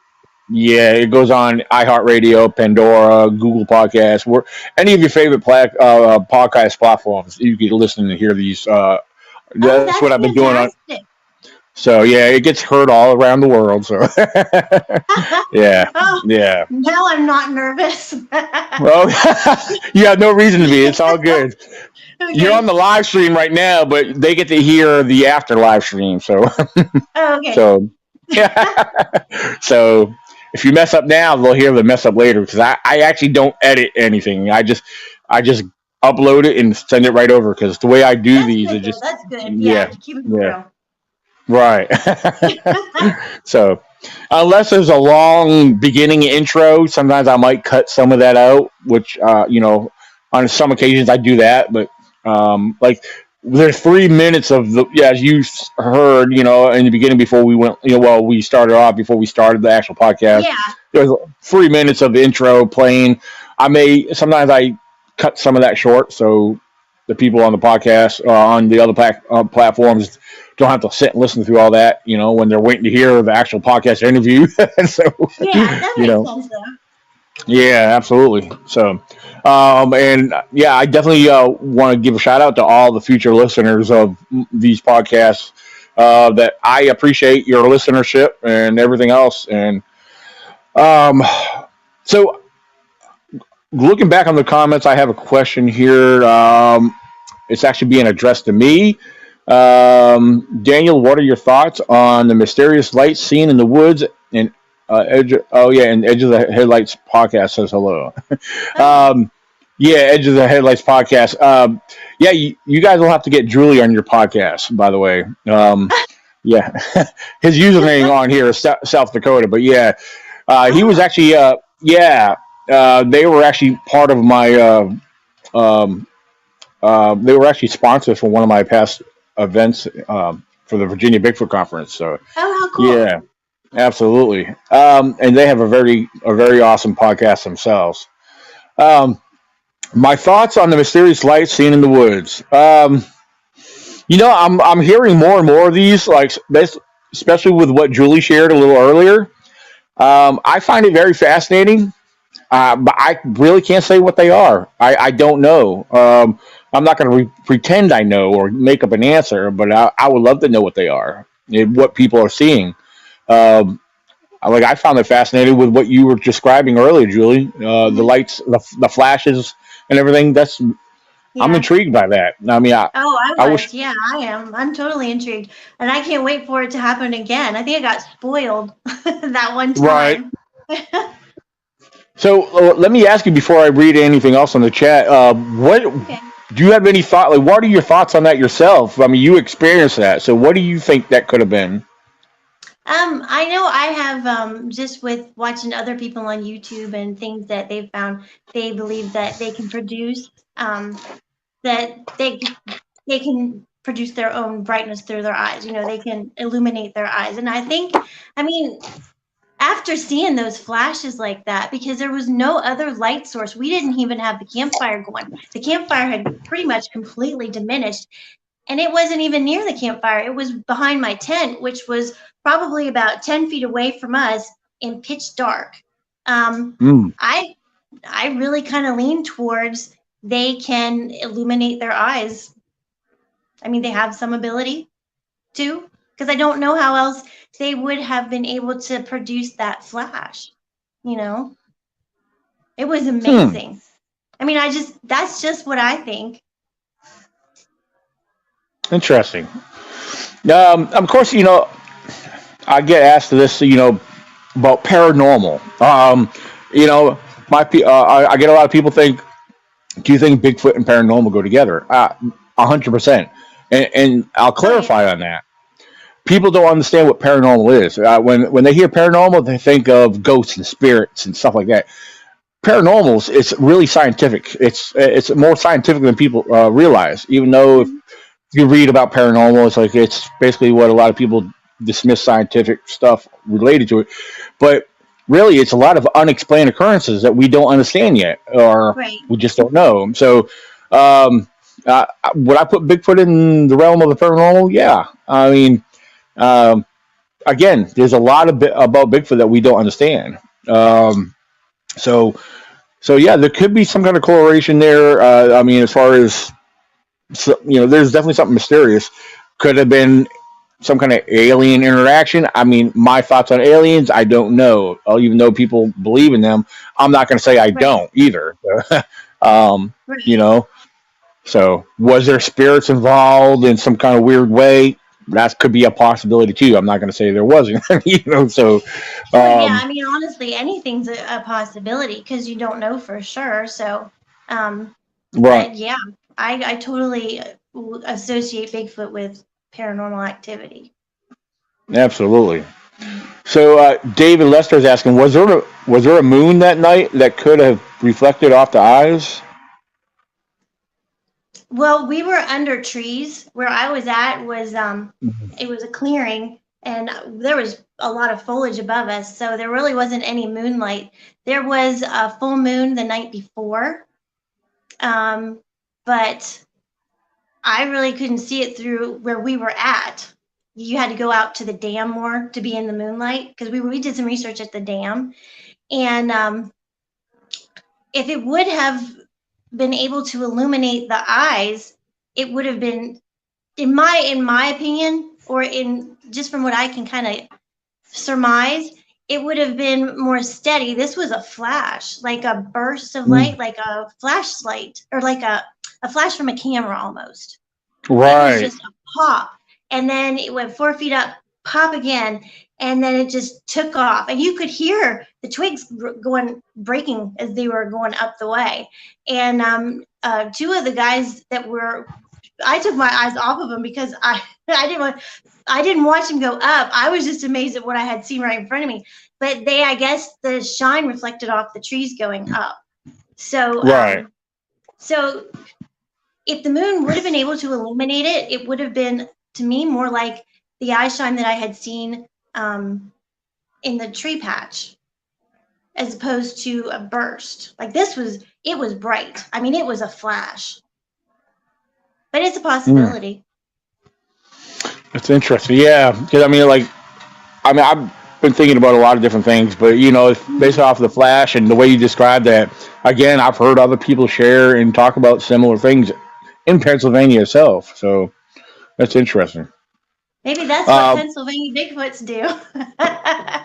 Yeah, it goes on iHeartRadio, Pandora, Google Podcasts, where any of your favorite podcast platforms. You can listen and hear these. Oh, That's that's what I've been doing on. fantastic. So yeah, it gets heard all around the world. So yeah, Oh, yeah. now I'm not nervous. Well, you have no reason to be. It's all good. You're on Okay. the live stream right now, but they get to hear the after live stream. So, Oh, okay. so, so if you mess up now, they'll hear the mess up later because I actually don't edit anything. I just upload it and send it right over because the way I do That's these, good it though. just That's good. Yeah, yeah, to keep it yeah, real. right. So, unless there's a long beginning intro, sometimes I might cut some of that out, which, on some occasions I do that, but, like, there's 3 minutes of as you heard, in the beginning before we went, we started off before we started the actual podcast. Yeah. There's 3 minutes of the intro playing. Sometimes I cut some of that short so the people on the podcast, on the other platforms, don't have to sit and listen through all that, when they're waiting to hear the actual podcast interview. So, Yeah, that you makes know, sense though. yeah, absolutely. So, and yeah, I definitely want to give a shout out to all the future listeners of these podcasts. that I appreciate your listenership and everything else. And um, so, looking back on the comments, I have a question here. It's actually being addressed to me. Daniel, what are your thoughts on the mysterious lights seen in the woods and and Edge of the Headlights podcast says hello. Oh, Yeah, Edge of the Headlights podcast. Yeah, you guys will have to get Julie on your podcast, by the way. Yeah, his username on here is South Dakota, but yeah, he was oh, actually, they were actually part of my, they were actually sponsors for one of my past events for the Virginia Bigfoot Conference. So oh, how cool. yeah, absolutely. And they have a very awesome podcast themselves. Um, my thoughts on the mysterious lights seen in the woods. I'm hearing more and more of these, especially with what Julie shared a little earlier. I find it very fascinating, but I really can't say what they are. I don't know. I'm not going to pretend I know or make up an answer, but I would love to know what they are, and what people are seeing. Um, I found it fascinating with what you were describing earlier, Julie. The Hmm. lights, the flashes, and everything. I'm Yeah. intrigued by that. I mean, Oh, I I wish. was. Yeah, I am. I'm totally intrigued. And I can't wait for it to happen again. I think I got spoiled that one Right. time. So let me ask you before I read anything else on the chat. What Okay. do you have any thought? Like, what are your thoughts on that yourself? I mean, you experienced that, so what do you think that could have been? I know I have just with watching other people on YouTube and things that they've found, they believe that they can produce that they can produce their own brightness through their eyes. You know, they can illuminate their eyes. And I think, I mean, after seeing those flashes like that, because there was no other light source, we didn't even have the campfire going. The campfire had pretty much completely diminished, and it wasn't even near the campfire. It was behind my tent, which was probably about 10 feet away from us in pitch dark. Um, Mm, I I really kind of lean towards they can illuminate their eyes. I mean, they have some ability to, because I don't know how else they would have been able to produce that flash. You know, it was hmm. amazing. I mean, that's just what I think. Interesting. Of course, I get asked this, about paranormal. You know, I get a lot of people think, do you think Bigfoot and paranormal go together? 100%. And I'll Oh, yeah. clarify on that. People don't understand what paranormal is. When they hear paranormal, they think of ghosts and spirits and stuff like that. Paranormals, it's really scientific. It's more scientific than people realize. Even though if Mhm. you read about paranormal, it's basically what a lot of people dismiss scientific stuff related to it. But really, it's a lot of unexplained occurrences that we don't understand yet, or Right. we just don't know. So, would I put Bigfoot in the realm of the paranormal? Yeah. I mean, um, again, there's a lot of about Bigfoot that we don't understand. Um, so, so yeah, there could be some kind of correlation there. I mean, as far as there's definitely something mysterious. Could have been some kind of alien interaction. I mean, my thoughts on aliens, I don't know. Even though people believe in them, I'm not going to say I Right. don't either. um, you Right. know, so was there spirits involved in some kind of weird way? That could be a possibility too. I'm not going to say there wasn't. So Sure. Yeah. um, I mean, honestly, anything's a possibility because you don't know for sure. So, um, right, but yeah, I totally associate Bigfoot with paranormal activity. absolutely. Mhm. So David Lester is asking, was there a moon that night that could have reflected off the eyes? Well, we were under trees. Where I was at was Mhm. it was a clearing, and there was a lot of foliage above us, so there really wasn't any moonlight. There was a full moon the night before, um, but I really couldn't see it through where we were at. You had to go out to the dam more to be in the moonlight because we did some research at the dam, and if it would have been able to illuminate the eyes, it would have been in my opinion. or in just from what I can kind of surmise, it would have been more steady. This was a flash, like a burst of Mm. light, like a flashlight, or like a flash from a camera almost. It was Right. just a pop, and then it went 4 feet up, pop again, and then it just took off. And you could hear the twigs going breaking as they were going up the way. And two of the guys that were, I took my eyes off of them because I didn't watch them go up. I was just amazed at what I had seen right in front of me. But I guess the shine reflected off the trees going up. So Right. so if the moon would have been able to illuminate it, it would have been, to me, more like the eye shine that I had seen in the tree patch, as opposed to a burst. Like it was bright. I mean, it was a flash, but it's a Mm. possibility. That's interesting. Yeah, because I've been thinking about a lot of different things, but based off the flash and the way you described that, again, I've heard other people share and talk about similar things in Pennsylvania itself. So that's interesting. Maybe that's what Uh, Pennsylvania Bigfoots do.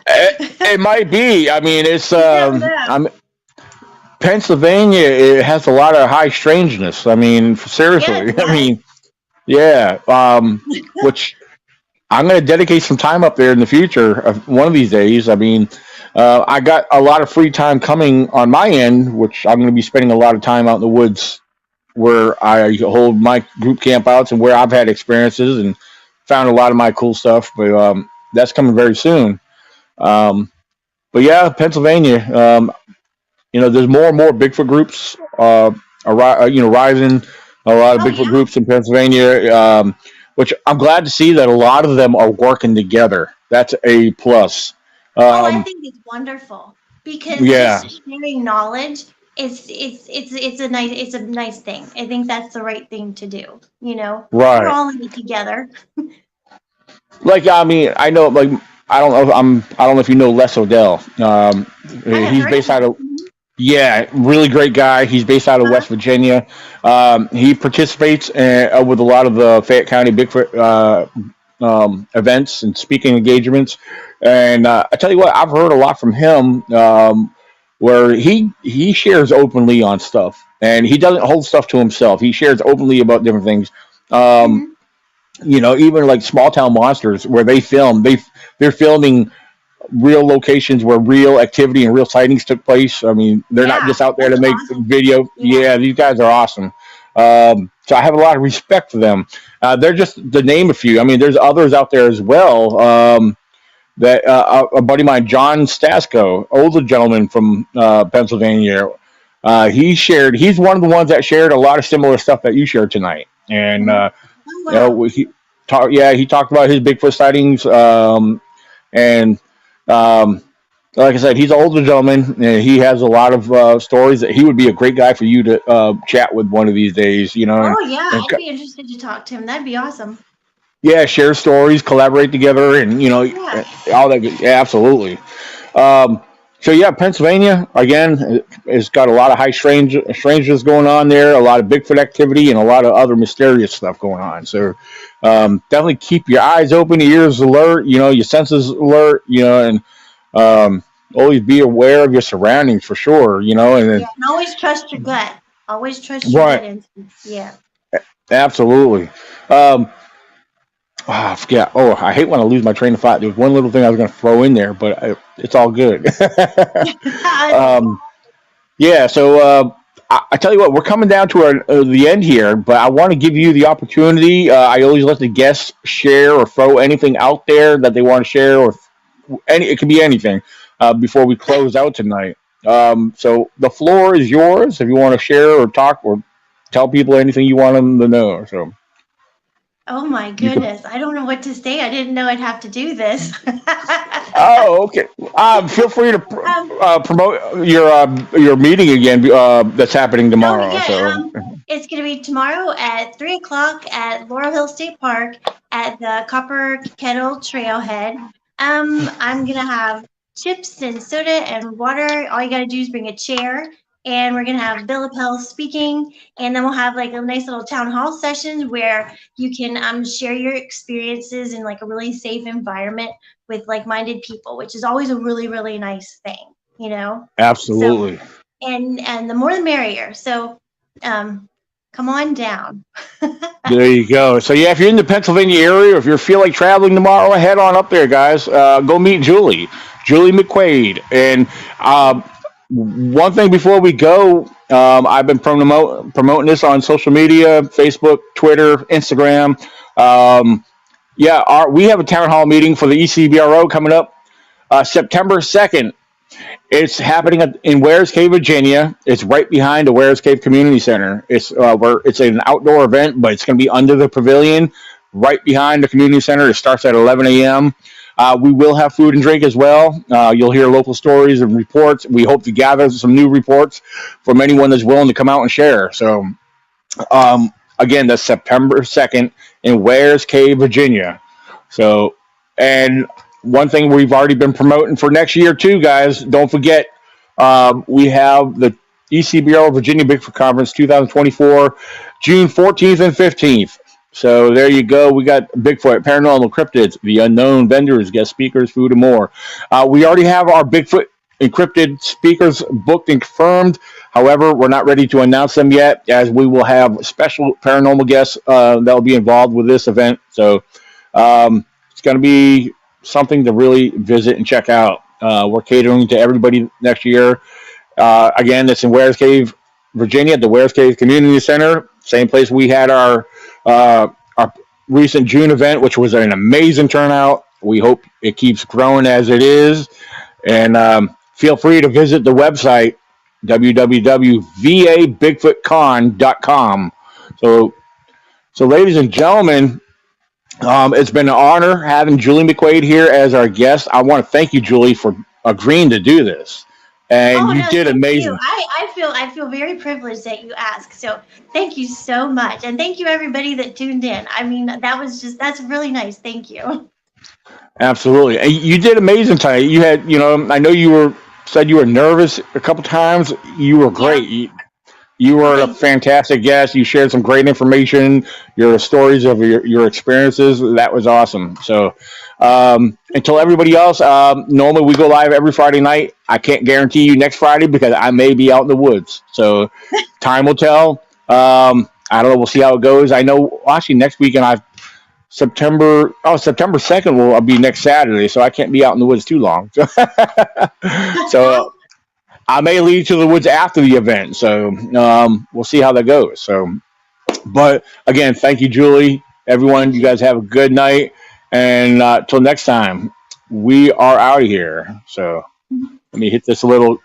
it might be. I mean, it's You never know. Pennsylvania. It has a lot of high strangeness. I mean, Yeah, seriously. it I does. mean, yeah. Which I'm going to dedicate some time up there in the future, one of these days. I mean, I got a lot of free time coming on my end, which I'm going to be spending a lot of time out in the woods where I hold my group campouts and where I've had experiences and found a lot of my cool stuff. But that's coming very soon. Um, but yeah, Pennsylvania. There's more and more Bigfoot groups, rising. A lot of Oh Bigfoot yeah. groups in Pennsylvania, which I'm glad to see that a lot of them are working together. That's a plus. Oh, I Um, think it's wonderful because yeah, just sharing knowledge is it's a nice thing. I think that's the right thing to do. We're right. all in it together. Like I mean, I know. Like I don't know if you know Les Odell. I have He's heard of based out him. of Yeah, really great guy. He's based out of Uh-huh. West Virginia. He participates with a lot of the Fayette County Bigfoot events and speaking engagements. And I tell you what, I've heard a lot from him where he shares openly on stuff, and he doesn't hold stuff to himself. He shares openly about different things. Um, Hmm. Even like Small Town Monsters, where they're filming real locations where real activity and real sightings took place. I mean, they're not Yeah, just out there that's to make awesome. video. Yeah. Yeah, these guys are awesome. So I have a lot of respect for them. They're just to name a few. I mean, there's others out there as well. That a buddy of mine, John Stasko, older gentleman from Pennsylvania, He's one of the ones that shared a lot of similar stuff that you shared tonight, and Hmm. Oh wow. he talked. Yeah, he talked about his Bigfoot sightings. And like I said, he's an older gentleman, and he has a lot of stories that he would be a great guy for you to chat with one of these days. Oh yeah, And I'd be interested to talk to him. That'd be awesome. yeah, share stories, collaborate together, and Yeah. all that. Yeah, absolutely. Um, so yeah, Pennsylvania again has got a lot of strangers going on there, a lot of Bigfoot activity, and a lot of other mysterious stuff going on. So definitely keep your eyes open, your ears alert, your senses alert, and always be aware of your surroundings for sure. And Yeah. then And always trust your gut. Always trust your right, gut instinct. Yeah. absolutely. Um, I forget. Oh, I hate when I lose my train of thought. There was one little thing I was going to throw in there, but it's all good. It's okay. um, Yeah, so I tell you what, we're coming down to the end here, but I want to give you the opportunity. I always let the guests share or throw anything out there that they want to share, or it can be anything before we close out tonight. So the floor is yours if you want to share or talk or tell people anything you want them to know. So Oh my you can. goodness. I don't know what to say. I didn't know I'd have to do this. Oh, okay. Feel free to um, promote your meeting again that's happening oh tomorrow. yeah, So it's gonna be tomorrow at 3 o'clock at Laurel Hill State Park at the Copper Kettle Trailhead. I'm gonna have chips and soda and water. All you gotta do is bring a chair and we're gonna have Bill Appel speaking, and then we'll have like a nice little town hall session where you can share your experiences in like a really safe environment with like-minded people, which is always a really, really nice thing, you know. So Absolutely. and the more the merrier. So come on down. There you go. So yeah, if you're in the Pennsylvania area, or if you feel like traveling tomorrow, head on up there, guys. Go meet Julie McQuade. And one thing before we go, I've been promoting this on social media: Facebook, Twitter, Instagram. Yeah, we have a town hall meeting for the ECBRO coming up September 2nd. It's happening in Wares Cave, Virginia. It's right behind the Wares Cave Community Center. It's an outdoor event, but it's going to be under the pavilion, right behind the community center. It starts at 11 a.m. We will have food and drink as well. You'll hear local stories and reports. We hope to gather some new reports from anyone that's willing to come out and share. So, again, that's September 2nd in Wares Cave, Virginia. So, and one thing we've already been promoting for next year too, guys. Don't forget, we have the ECBRO Virginia Bigfoot Conference 2024, June 14th and 15th. So there you go. We got Bigfoot, paranormal, cryptids, the unknown, vendors, guest speakers, food, and more. We already have our Bigfoot encrypted speakers booked and confirmed. However, we're not ready to announce them yet, as we will have special paranormal guests that will be involved with this event. So it's going to be something to really visit and check out. We're catering to everybody next year. Again, it's in Wares Cave, Virginia, at the Wares Cave Community Center, same place we had our recent June event, which was an amazing turnout. We hope it keeps growing as it is. And feel free to visit the website, www.vabigfootcon.com. So, ladies and gentlemen, it's been an honor having Julie McQuade here as our guest. I want to thank you, Julie, for agreeing to do this. And you did amazing. I feel very privileged that you asked. So thank you so much, and thank you everybody that tuned in. I mean, that's really nice. Thank you. Absolutely, and you did amazing tonight. You had, I know you said you were nervous a couple times. You were great. Yeah. You were a fantastic guest. You shared some great information, your stories of your experiences. That was awesome. So, until everybody else, normally we go live every Friday night. I can't guarantee you next Friday because I may be out in the woods. So, time will tell. I don't know. We'll see how it goes. I know, actually, next weekend, September 2nd I'll be next Saturday. So, I can't be out in the woods too long. So I may lead to the woods after the event, so we'll see how that goes. So, but again, thank you, Julie. Everyone, you guys have a good night, and till next time, we are out of here. So, let me hit this little